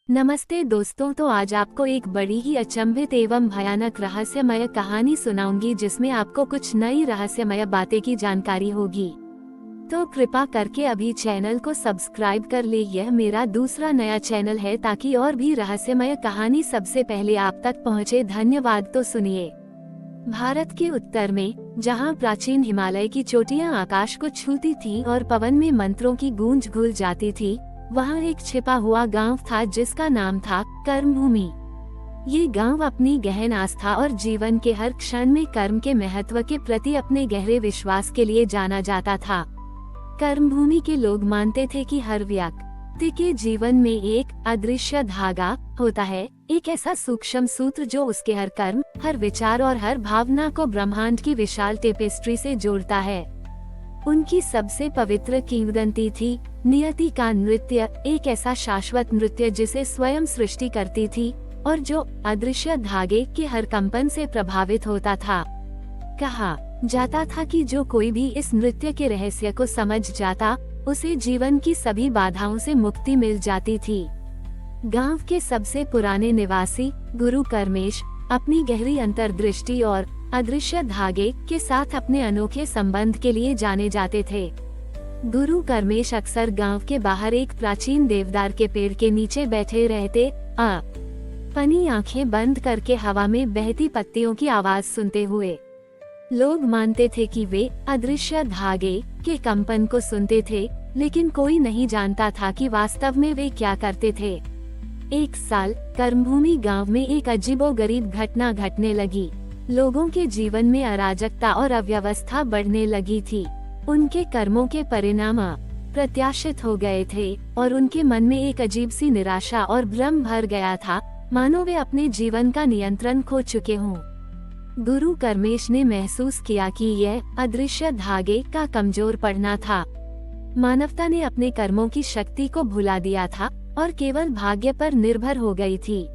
नमस्ते दोस्तों, तो आज आपको एक बड़ी ही अचंभित एवं भयानक रहस्यमय कहानी सुनाऊंगी जिसमें आपको कुछ नई रहस्यमय बातें की जानकारी होगी। तो कृपा करके अभी चैनल को सब्सक्राइब कर ले। यह मेरा दूसरा नया चैनल है ताकि और भी रहस्यमय कहानी सबसे पहले आप तक पहुंचे। धन्यवाद। तो सुनिए। भारत के उत्तर में, जहां प्राचीन हिमालय की चोटियां आकाश को छूती थीं और पवन में मंत्रों की गूंज घुल जाती थी, वहाँ एक छिपा हुआ गांव था जिसका नाम था कर्मभूमि। ये गांव अपनी गहन आस्था और जीवन के हर क्षण में कर्म के महत्व के प्रति अपने गहरे विश्वास के लिए जाना जाता था। कर्मभूमि के लोग मानते थे कि हर व्यक्ति के जीवन में एक अदृश्य धागा होता है, एक ऐसा सूक्ष्म सूत्र जो उसके हर कर्म, हर विचार और हर भावना को ब्रह्मांड की विशाल टेपेस्ट्री से जोड़ता है। उनकी सबसे पवित्र किंवदंती थी नियति का नृत्य, एक ऐसा शाश्वत नृत्य जिसे स्वयं सृष्टि करती थी और जो अदृश्य धागे के हर कंपन से प्रभावित होता था। कहा जाता था कि जो कोई भी इस नृत्य के रहस्य को समझ जाता, उसे जीवन की सभी बाधाओं से मुक्ति मिल जाती थी। गांव के सबसे पुराने निवासी गुरु कर्मेश अपनी गहरी अंतर्दृष्टि और अदृश्य धागे के साथ अपने अनोखे संबंध के लिए जाने जाते थे। गुरु कर्मेश अक्सर गांव के बाहर एक प्राचीन देवदार के पेड़ के नीचे बैठे रहते, अपनी आंखें बंद करके हवा में बहती पत्तियों की आवाज सुनते हुए। लोग मानते थे कि वे अदृश्य धागे के कंपन को सुनते थे, लेकिन कोई नहीं जानता था कि वास्तव में वे क्या करते थे। एक साल कर्मभूमि गांव में एक अजीबोगरीब घटना घटने लगी। लोगों के जीवन में अराजकता और अव्यवस्था बढ़ने लगी थी। उनके कर्मों के परिणाम प्रत्याशित हो गए थे और उनके मन में एक अजीब सी निराशा और भ्रम भर गया था, मानो वे अपने जीवन का नियंत्रण खो चुके हों। गुरु कर्मेश ने महसूस किया कि यह अदृश्य धागे का कमजोर पड़ना था। मानवता ने अपने कर्मों की शक्ति को भुला दिया था और केवल भाग्य पर निर्भर हो गई थी।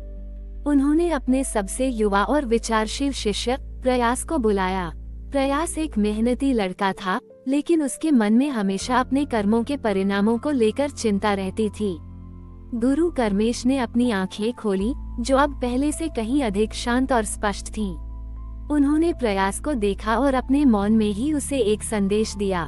उन्होंने अपने सबसे युवा और विचारशील शिष्य प्रयास को बुलाया। प्रयास एक मेहनती लड़का था, लेकिन उसके मन में हमेशा अपने कर्मों के परिणामों को लेकर चिंता रहती थी। गुरु कर्मेश ने अपनी आंखें खोली, जो अब पहले से कहीं अधिक शांत और स्पष्ट थीं। उन्होंने प्रयास को देखा और अपने मौन में ही उसे एक संदेश दिया।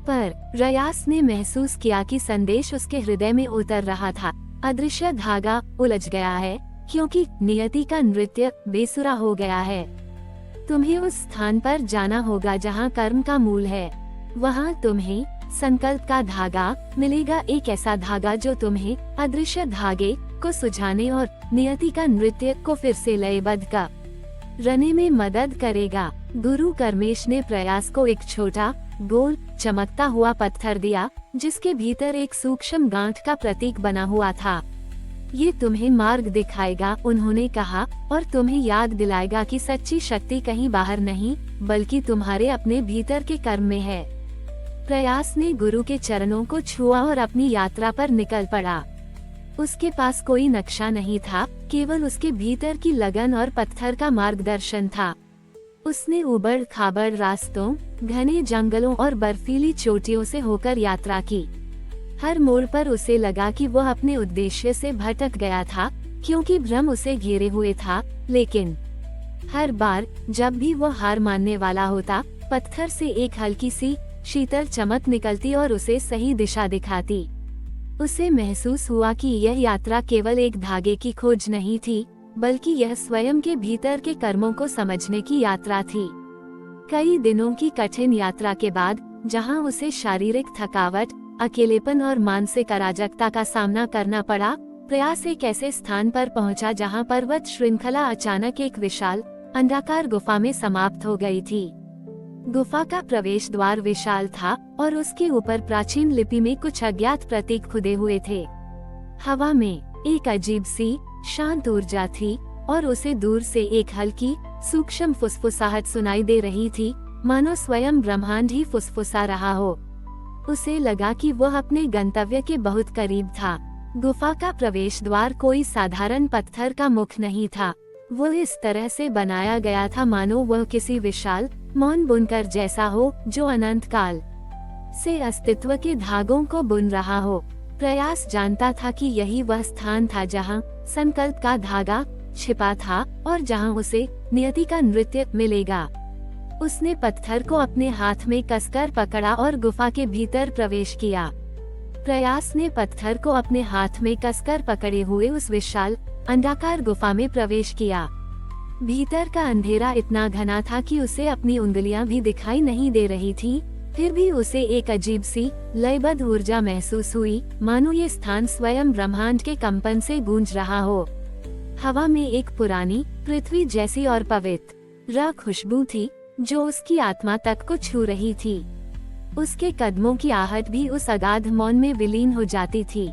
पर प्रयास ने महसूस किया कि संदेश उसके हृदय में उतर रहा था। अदृश्य धागा उलझ गया है, क्योंकि नियति का नृत्य बेसुरा हो गया है। तुम्हें उस स्थान पर जाना होगा जहां कर्म का मूल है। वहां तुम्हें संकल्प का धागा मिलेगा, एक ऐसा धागा जो तुम्हें अदृश्य धागे को सुझाने और नियति का नृत्य को फिर से लयबद्ध करने में मदद करेगा। गुरु कर्मेश ने प्रयास को एक छोटा, गोल, चमकता हुआ पत्थर दिया, जिसके भीतर एक सूक्ष्म गांठ का प्रतीक बना हुआ था। ये तुम्हें मार्ग दिखाएगा, उन्होंने कहा, और तुम्हें याद दिलाएगा कि सच्ची शक्ति कहीं बाहर नहीं, बल्कि तुम्हारे अपने भीतर के कर्म में है। प्रयास ने गुरु के चरणों को छुआ और अपनी यात्रा पर निकल पड़ा। उसके पास कोई नक्शा नहीं था, केवल उसके भीतर की लगन और पत्थर का मार्गदर्शन था। उसने उबड़ खाबड़ रास्तों, घने जंगलों और बर्फीली चोटियों से होकर यात्रा की। हर मोड़ पर उसे लगा कि वह अपने उद्देश्य से भटक गया था, क्योंकि भ्रम उसे घेरे हुए था। लेकिन हर बार जब भी वह हार मानने वाला होता, पत्थर से एक हल्की सी शीतल चमक निकलती और उसे सही दिशा दिखाती। उसे महसूस हुआ कि यह यात्रा केवल एक धागे की खोज नहीं थी, बल्कि यह स्वयं के भीतर के कर्मों को समझने की यात्रा थी। कई दिनों की कठिन यात्रा के बाद, जहां उसे शारीरिक थकावट, अकेलेपन और मानसिक अराजकता का सामना करना पड़ा, प्रयास एक ऐसे स्थान पर पहुंचा जहां पर्वत श्रृंखला अचानक एक विशाल अंडाकार गुफा में समाप्त हो गई थी। गुफा का प्रवेश द्वार विशाल था और उसके ऊपर प्राचीन लिपि में कुछ अज्ञात प्रतीक खुदे हुए थे। हवा में एक अजीब सी शांत ऊर्जा थी और उसे दूर से एक हल्की सूक्ष्म फुसफुसाहट सुनाई दे रही थी, मानो स्वयं ब्रह्मांड ही फुसफुसा रहा हो। उसे लगा कि वह अपने गंतव्य के बहुत करीब था। गुफा का प्रवेश द्वार कोई साधारण पत्थर का मुख नहीं था। वह इस तरह से बनाया गया था मानो वह किसी विशाल मौन बुनकर जैसा हो, जो अनंत काल से अस्तित्व के धागों को बुन रहा हो। प्रयास जानता था कि यही वह स्थान था जहाँ संकल्प का धागा छिपा था और जहाँ उसे नियति का नृत्य मिलेगा। उसने पत्थर को अपने हाथ में कसकर पकड़ा और गुफा के भीतर प्रवेश किया। प्रयास ने पत्थर को अपने हाथ में कसकर पकड़े हुए उस विशाल अंडाकार गुफा में प्रवेश किया। भीतर का अंधेरा इतना घना था कि उसे अपनी उंगलियां भी दिखाई नहीं दे रही थी। फिर भी उसे एक अजीब सी लयबद्ध ऊर्जा महसूस हुई, मानो ये स्थान स्वयं ब्रह्मांड के कंपन से गूंज रहा हो। हवा में एक पुरानी पृथ्वी जैसी और पवित्र खुशबू थी जो उसकी आत्मा तक को छू रही थी। उसके कदमों की आहट भी उस अगाध मौन में विलीन हो जाती थी।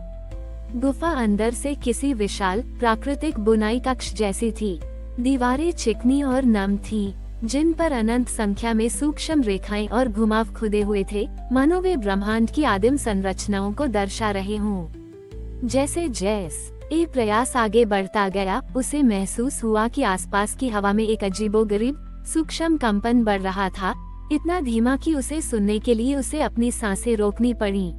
गुफा अंदर से किसी विशाल प्राकृतिक बुनाई कक्ष जैसी थी। दीवारें चिकनी और नम थीं, जिन पर अनंत संख्या में सूक्ष्म रेखाएं और घुमाव खुदे हुए थे, मानो वे ब्रह्मांड की आदिम संरचनाओं को दर्शा रहे हों। जैसे जैसे प्रयास आगे बढ़ता गया, उसे महसूस हुआ कि आसपास की हवा में एक अजीबोगरीब सूक्ष्म कंपन बढ़ रहा था, इतना धीमा कि उसे सुनने के लिए उसे अपनी सांसें रोकनी पड़ी।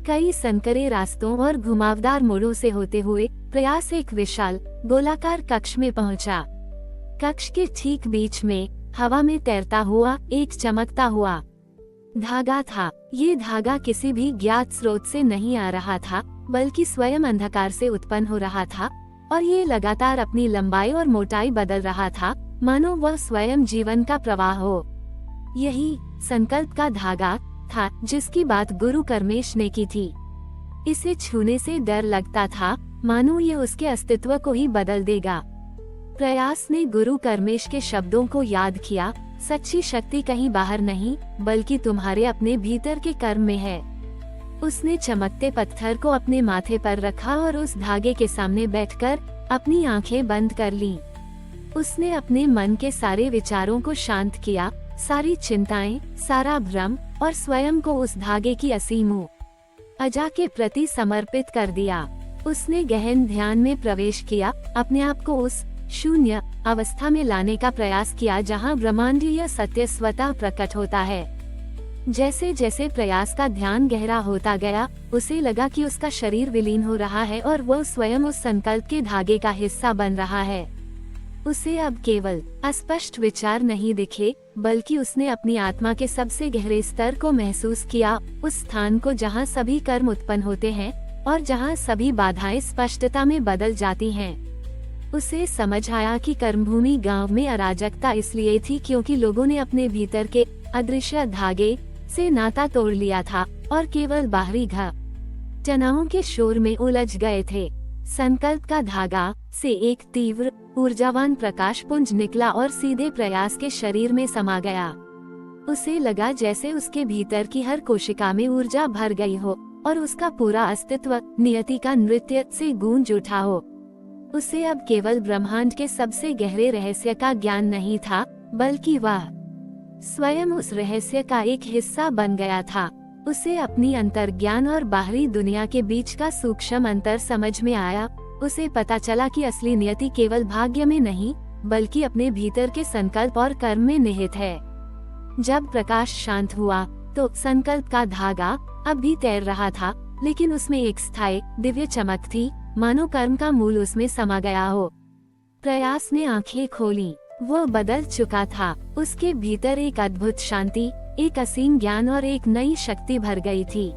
कई संकरे रास्तों और घुमावदार मोड़ों से होते हुए प्रयास एक विशाल गोलाकार कक्ष में पहुंचा। कक्ष के ठीक बीच में हवा में तैरता हुआ एक चमकता हुआ धागा था। ये धागा किसी भी ज्ञात स्रोत से नहीं आ रहा था, बल्कि स्वयं अंधकार से उत्पन्न हो रहा था, और ये लगातार अपनी लंबाई और मोटाई बदल रहा था, मानो वह स्वयं जीवन का प्रवाह हो। यही संकल्प का धागा था जिसकी बात गुरु कर्मेश ने की थी। इसे छूने से डर लगता था, मानो ये उसके अस्तित्व को ही बदल देगा। प्रयास ने गुरु कर्मेश के शब्दों को याद किया, सच्ची शक्ति कहीं बाहर नहीं, बल्कि तुम्हारे अपने भीतर के कर्म में है। उसने चमकते पत्थर को अपने माथे पर रखा और उस धागे के सामने बैठकर अपनी आंखें बंद कर लीं। उसने अपने मन के सारे विचारों को शांत किया, सारी चिंताएं, सारा भ्रम और स्वयं को उस धागे की असीम अजा के प्रति समर्पित कर दिया। उसने गहन ध्यान में प्रवेश किया, अपने आप को उस शून्य अवस्था में लाने का प्रयास किया जहां ब्रह्मांडीय सत्य स्वतः प्रकट होता है। जैसे जैसे प्रयास का ध्यान गहरा होता गया, उसे लगा कि उसका शरीर विलीन हो रहा है और वह स्वयं उस संकल्प के धागे का हिस्सा बन रहा है। उसे अब केवल अस्पष्ट विचार नहीं दिखे, बल्कि उसने अपनी आत्मा के सबसे गहरे स्तर को महसूस किया, उस स्थान को जहां सभी कर्म उत्पन्न होते हैं और जहां सभी बाधाएं स्पष्टता में बदल जाती हैं। उसे समझ आया कि कर्मभूमि गांव में अराजकता इसलिए थी क्योंकि लोगों ने अपने भीतर के अदृश्य धागे से नाता तोड़ लिया था और केवल बाहरी घटनाओं के शोर में उलझ गए थे। संकल्प का धागा से एक तीव्र ऊर्जावान प्रकाश पुंज निकला और सीधे प्रयास के शरीर में समा गया। उसे लगा जैसे उसके भीतर की हर कोशिका में ऊर्जा भर गई हो और उसका पूरा अस्तित्व नियति का नृत्य से गूंज उठा हो। उसे अब केवल ब्रह्मांड के सबसे गहरे रहस्य का ज्ञान नहीं था, बल्कि वह स्वयं उस रहस्य का एक हिस्सा बन गया था। उसे अपनी अंतर्ज्ञान और बाहरी दुनिया के बीच का सूक्ष्म अंतर समझ में आया। उसे पता चला कि असली नियति केवल भाग्य में नहीं, बल्कि अपने भीतर के संकल्प और कर्म में निहित है। जब प्रकाश शांत हुआ, तो संकल्प का धागा अब भी तैर रहा था, लेकिन उसमें एक स्थायी दिव्य चमक थी, मानो कर्म का मूल उसमें समा गया हो। प्रयास ने आंखें खोली। वो बदल चुका था। उसके भीतर एक अद्भुत शांति, एक असीम ज्ञान और एक नई शक्ति भर गई थी।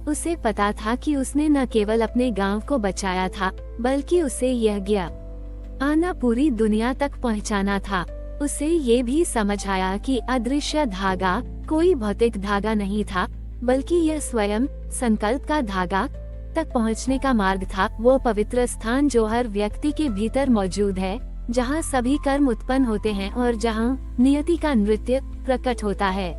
उसे पता था कि उसने न केवल अपने गांव को बचाया था, बल्कि उसे यह ज्ञान पूरी दुनिया तक पहुंचाना था। उसे ये भी समझ आया कि अदृश्य धागा कोई भौतिक धागा नहीं था, बल्कि यह स्वयं संकल्प का धागा तक पहुंचने का मार्ग था, वो पवित्र स्थान जो हर व्यक्ति के भीतर मौजूद है, जहां सभी कर्म उत्पन्न होते हैं और जहां नियति का नृत्य प्रकट होता है।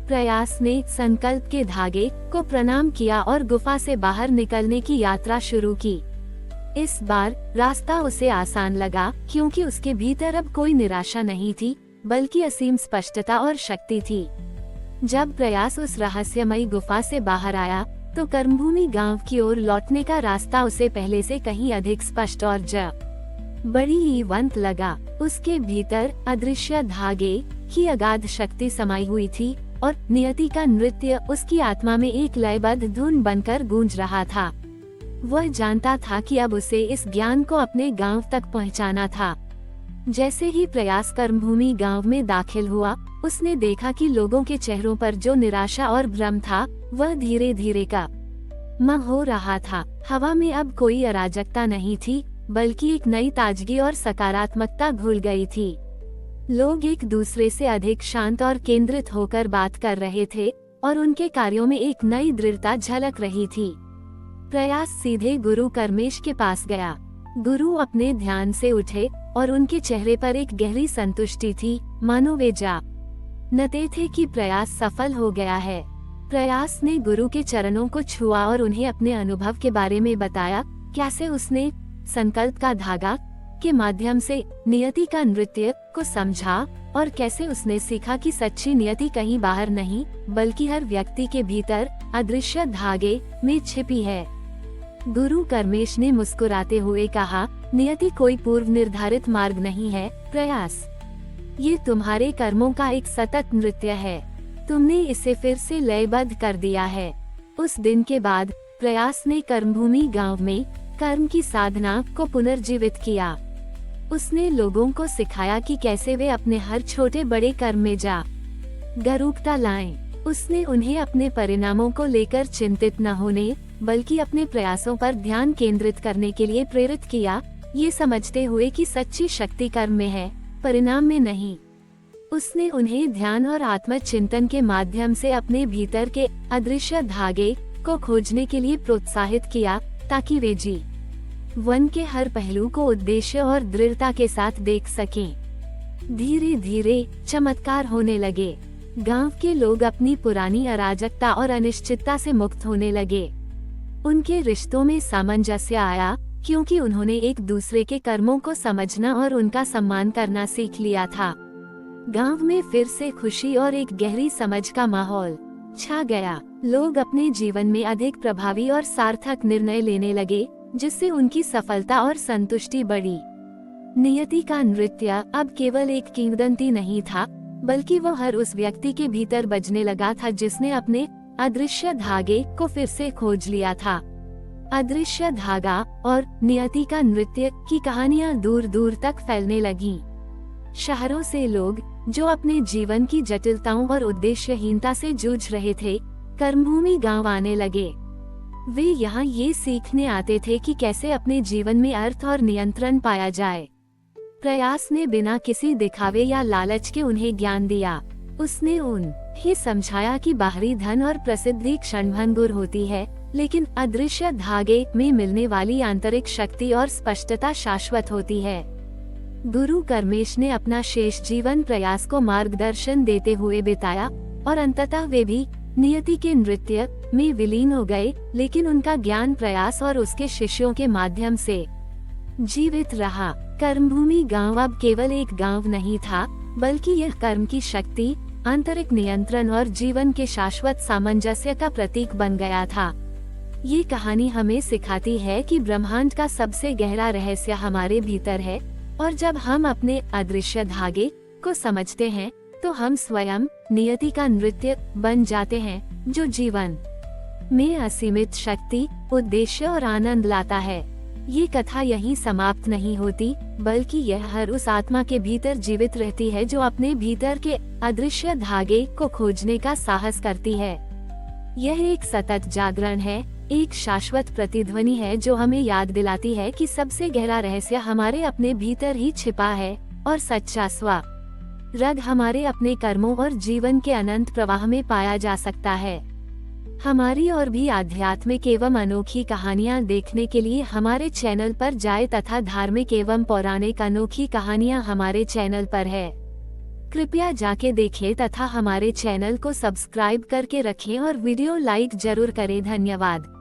प्रयास ने संकल्प के धागे को प्रणाम किया और गुफा से बाहर निकलने की यात्रा शुरू की। इस बार रास्ता उसे आसान लगा, क्योंकि उसके भीतर अब कोई निराशा नहीं थी, बल्कि असीम स्पष्टता और शक्ति थी। जब प्रयास उस रहस्यमयी गुफा से बाहर आया, तो कर्मभूमि गांव की ओर लौटने का रास्ता उसे पहले से कहीं अधिक स्पष्ट और बड़ी जीवंत लगा। उसके भीतर अदृश्य धागे की अगाध शक्ति समाई हुई थी और नियति का नृत्य उसकी आत्मा में एक लयबद्ध धुन बनकर गूंज रहा था। वह जानता था कि अब उसे इस ज्ञान को अपने गांव तक पहुंचाना था। जैसे ही प्रयास कर्मभूमि गांव में दाखिल हुआ, उसने देखा कि लोगों के चेहरों पर जो निराशा और भ्रम था, वह धीरे धीरे कम हो रहा था। हवा में अब कोई अराजकता नहीं थी, बल्कि एक नई ताजगी और सकारात्मकता घुल गई थी। लोग एक दूसरे से अधिक शांत और केंद्रित होकर बात कर रहे थे और उनके कार्यों में एक नई दृढ़ता झलक रही थी। प्रयास सीधे गुरु कर्मेश के पास गया। गुरु अपने ध्यान से उठे और उनके चेहरे पर एक गहरी संतुष्टि थी, मानो वे जानते थे कि प्रयास सफल हो गया है। प्रयास ने गुरु के चरणों को छुआ और उन्हें अपने अनुभव के बारे में बताया, कैसे उसने संकल्प का धागा के माध्यम से नियति का नृत्य को समझा और कैसे उसने सीखा कि सच्ची नियति कहीं बाहर नहीं, बल्कि हर व्यक्ति के भीतर अदृश्य धागे में छिपी है। गुरु कर्मेश ने मुस्कुराते हुए कहा, नियति कोई पूर्व निर्धारित मार्ग नहीं है प्रयास, ये तुम्हारे कर्मों का एक सतत नृत्य है। तुमने इसे फिर से लयबद्ध कर दिया है। उस दिन के बाद प्रयास ने कर्मभूमि गांव में कर्म की साधना को पुनर्जीवित किया। उसने लोगों को सिखाया कि कैसे वे अपने हर छोटे बड़े कर्म में जागरूकता लाएं। उसने उन्हें अपने परिणामों को लेकर चिंतित न होने, बल्कि अपने प्रयासों पर ध्यान केंद्रित करने के लिए प्रेरित किया, ये समझते हुए कि सच्ची शक्ति कर्म में है, परिणाम में नहीं। उसने उन्हें ध्यान और आत्मचिंतन के माध्यम से अपने भीतर के अदृश्य धागे को खोजने के लिए प्रोत्साहित किया, ताकि वे जीवन के हर पहलू को उद्देश्य और दृढ़ता के साथ देख सकें। धीरे धीरे चमत्कार होने लगे। गांव के लोग अपनी पुरानी अराजकता और अनिश्चितता से मुक्त होने लगे। उनके रिश्तों में सामंजस्य आया, क्योंकि उन्होंने एक दूसरे के कर्मों को समझना और उनका सम्मान करना सीख लिया था। गांव में फिर से खुशी और एक गहरी समझ का माहौल छा गया। लोग अपने जीवन में अधिक प्रभावी और सार्थक निर्णय लेने लगे, जिससे उनकी सफलता और संतुष्टि बढ़ी। नियति का नृत्य अब केवल एक किंवदंती नहीं था, बल्कि वह हर उस व्यक्ति के भीतर बजने लगा था जिसने अपने अदृश्य धागे को फिर से खोज लिया था। अदृश्य धागा और नियति का नृत्य की कहानियां दूर दूर तक फैलने लगीं। शहरों से लोग जो अपने जीवन की जटिलताओं और उद्देश्यहीनता से जूझ रहे थे, कर्मभूमि गांव आने लगे। वे यहाँ ये सीखने आते थे कि कैसे अपने जीवन में अर्थ और नियंत्रण पाया जाए। प्रयास ने बिना किसी दिखावे या लालच के उन्हें ज्ञान दिया। उसने उन्हें समझाया कि बाहरी धन और प्रसिद्धि क्षणभंगुर होती है, लेकिन अदृश्य धागे में मिलने वाली आंतरिक शक्ति और स्पष्टता शाश्वत होती है। गुरु कर्मेश ने अपना शेष जीवन प्रयास को मार्गदर्शन देते हुए बिताया और अंततः वे भी नियति के नृत्य में विलीन हो गए, लेकिन उनका ज्ञान प्रयास और उसके शिष्यों के माध्यम से जीवित रहा। कर्मभूमि गांव अब केवल एक गांव नहीं था, बल्कि यह कर्म की शक्ति, आंतरिक नियंत्रण और जीवन के शाश्वत सामंजस्य का प्रतीक बन गया था। ये कहानी हमें सिखाती है कि ब्रह्मांड का सबसे गहरा रहस्य हमारे भीतर है, और जब हम अपने अदृश्य धागे को समझते हैं, तो हम स्वयं नियति का नृत्य बन जाते हैं, जो जीवन में असीमित शक्ति, उद्देश्य और आनंद लाता है। ये कथा यहीं समाप्त नहीं होती, बल्कि यह हर उस आत्मा के भीतर जीवित रहती है जो अपने भीतर के अदृश्य धागे को खोजने का साहस करती है। यह एक सतत जागरण है, एक शाश्वत प्रतिध्वनि है जो हमें याद दिलाती है कि सबसे गहरा रहस्य हमारे अपने भीतर ही छिपा है, और सच्चा स्वर्ग हमारे अपने कर्मों और जीवन के अनंत प्रवाह में पाया जा सकता है। हमारी और भी आध्यात्मिक एवं अनोखी कहानियाँ देखने के लिए हमारे चैनल पर जाएं तथा धार्मिक एवं पौराणिक अनोखी कहानियाँ हमारे चैनल पर है। कृपया जाके देखें तथा हमारे चैनल को सब्सक्राइब करके रखें और वीडियो लाइक जरूर करें। धन्यवाद।